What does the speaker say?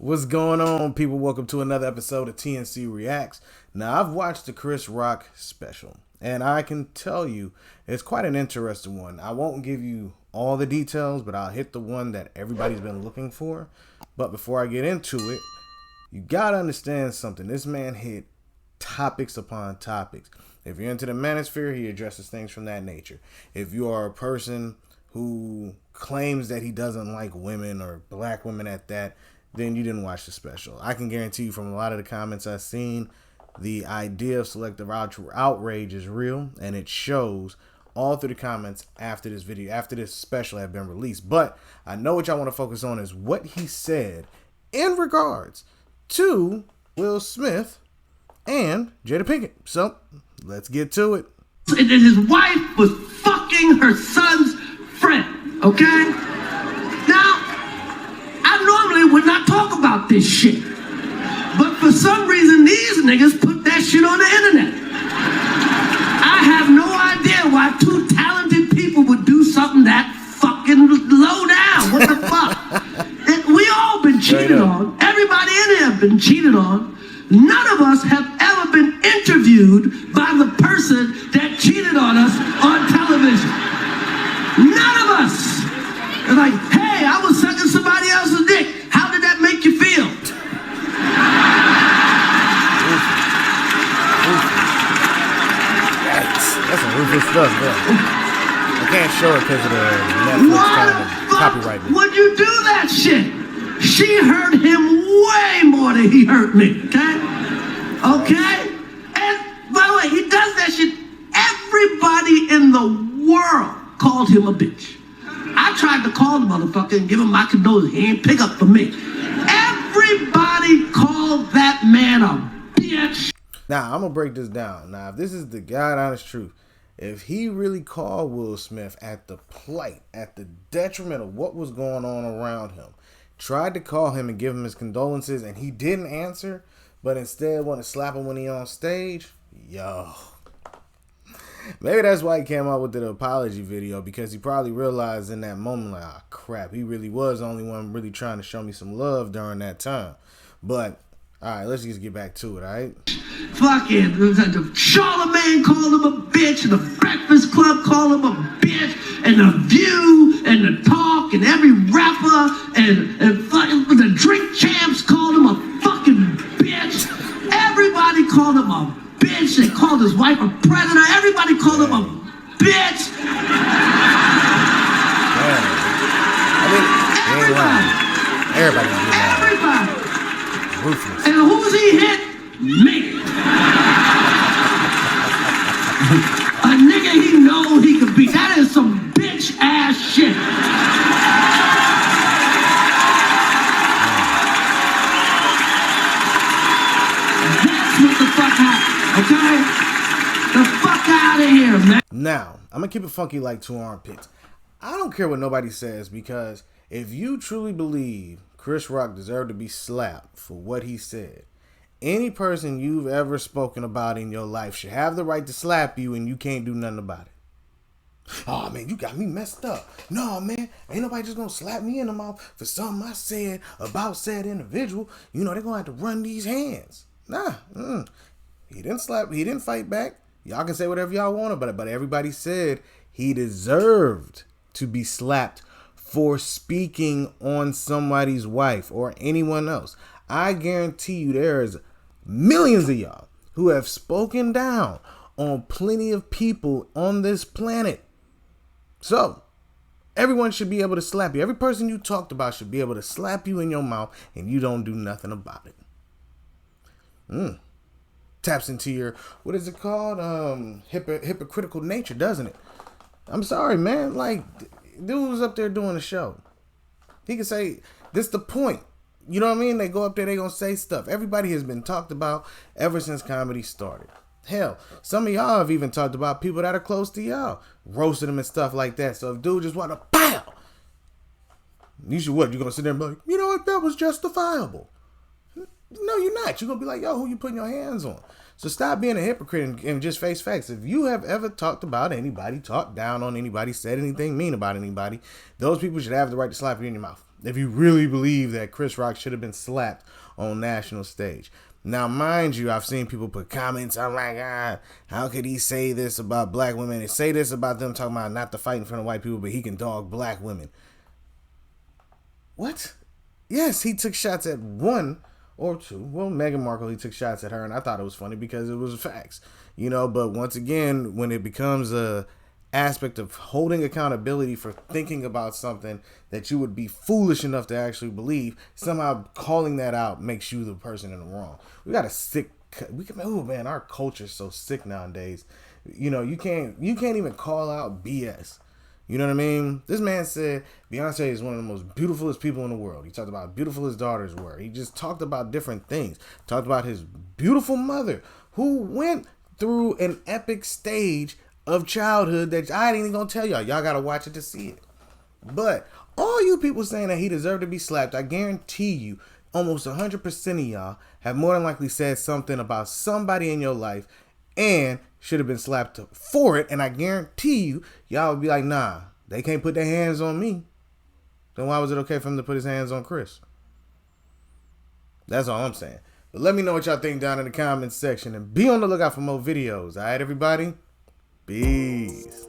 What's going on, people? Welcome to another episode of TNC Reacts. Now, I've watched the Chris Rock special, and I can tell you it's quite an interesting one. I won't give you all the details, but I'll hit the one that everybody's been looking for. But before I get into it, you gotta understand something. This man hit topics upon topics. If you're into the manosphere, he addresses things from that nature. If you are a person who claims that he doesn't like women or black women at that, then you didn't watch the special. I can guarantee you from a lot of the comments I've seen, the idea of selective outrage is real, and it shows all through the comments after this video, after this special had been released. But I know what y'all want to focus on is what he said in regards to Will Smith and Jada Pinkett. So let's get to it. And his wife was fucking her son's friend, okay? Now, I normally would not talk about this shit. But for some reason, these niggas put that shit on the internet. I have no idea why two talented people would do something that fucking low down. What the fuck? We all been cheated on. Everybody in here have been cheated on. None of us have ever been interviewed by the person that cheated on us on television. None of us. It's like, hey, I was sucking somebody else's dick. How did that make you feel? That's some ruthless stuff, man. I can't show it because of the Netflix kind of copyright. Would you do that shit? She hurt him way more than he hurt me, okay? Okay? And by the way, he does that shit. Everybody in the world called him a bitch. I tried to call the motherfucker and give him my condolences. He ain't pick up for me. Everybody called that man a bitch. Now, I'm going to break this down. Now, if this is the God honest truth, if he really called Will Smith at the plight, at the detriment of what was going on around him, tried to call him and give him his condolences, and he didn't answer, but instead wanted to slap him when he on stage, yo. Maybe that's why he came out with the apology video, because he probably realized in that moment, like, oh, crap, he really was the only one really trying to show me some love during that time. But, all right, let's just get back to it, all right? Fucking Charlemagne called him a bitch, and the Breakfast Club called him a bitch, and The View, and The Talk, and every rapper, and fucking the Drink Champs called him a fucking bitch. Everybody called him a bitch. They called his wife a predator. Everybody called him a bitch. Everybody. Ruthless. And who's he hit? Me. A nigga he know he could beat. That is some bitch ass shit. That's what the fuck happened, okay? The fuck out of here, man. Now, I'm gonna keep it funky like two armpits. I don't care what nobody says, because if you truly believe Chris Rock deserved to be slapped for what he said, any person you've ever spoken about in your life should have the right to slap you, and you can't do nothing about it. Oh, man, you got me messed up. No, man, ain't nobody just gonna slap me in the mouth for something I said about said individual. You know, they're gonna have to run these hands. Nah, he didn't slap, he didn't fight back. Y'all can say whatever y'all want about it, but everybody said he deserved to be slapped for speaking on somebody's wife or anyone else. I guarantee you there's millions of y'all who have spoken down on plenty of people on this planet. So, everyone should be able to slap you. Every person you talked about should be able to slap you in your mouth, and you don't do nothing about it. Taps into your, what is it called? Hypocritical nature, doesn't it? I'm sorry, man. Like, dude was up there doing a show. He could say, this the point. You know what I mean? They go up there, they gonna say stuff. Everybody has been talked about ever since comedy started. Hell, some of y'all have even talked about people that are close to y'all, roasted them and stuff like that. So if dude just want to pow, you should what? You're gonna sit there and be like, you know what? That was justifiable. No, you're not. You're gonna be like, yo, who you putting your hands on? So stop being a hypocrite and just face facts. If you have ever talked about anybody, talked down on anybody, said anything mean about anybody, those people should have the right to slap you in your mouth. If you really believe that Chris Rock should have been slapped on national stage. Now, mind you, I've seen people put comments. I'm like, how could he say this about black women and say this about them, talking about not to fight in front of white people, but he can dog black women? What? Yes, he took shots at one or two. Well, Meghan Markle, he took shots at her, and I thought it was funny because it was facts. But once again, when it becomes a aspect of holding accountability for thinking about something that you would be foolish enough to actually believe, somehow calling that out makes you the person in the wrong. We got a sick, oh man, our culture is so sick nowadays. You can't even call out BS. You know what I mean? This man said Beyonce is one of the most beautifulest people in the world. He talked about how beautiful his daughters were. He just talked about different things. Talked about his beautiful mother who went through an epic stage of childhood that I ain't even gonna tell y'all. Y'all gotta watch it to see it. But all you people saying that he deserved to be slapped, I guarantee you, almost 100% of y'all have more than likely said something about somebody in your life and should have been slapped for it. And I guarantee you, y'all would be like, nah, they can't put their hands on me. Then why was it okay for him to put his hands on Chris? That's all I'm saying. But let me know what y'all think down in the comments section and be on the lookout for more videos. All right, everybody? Peace.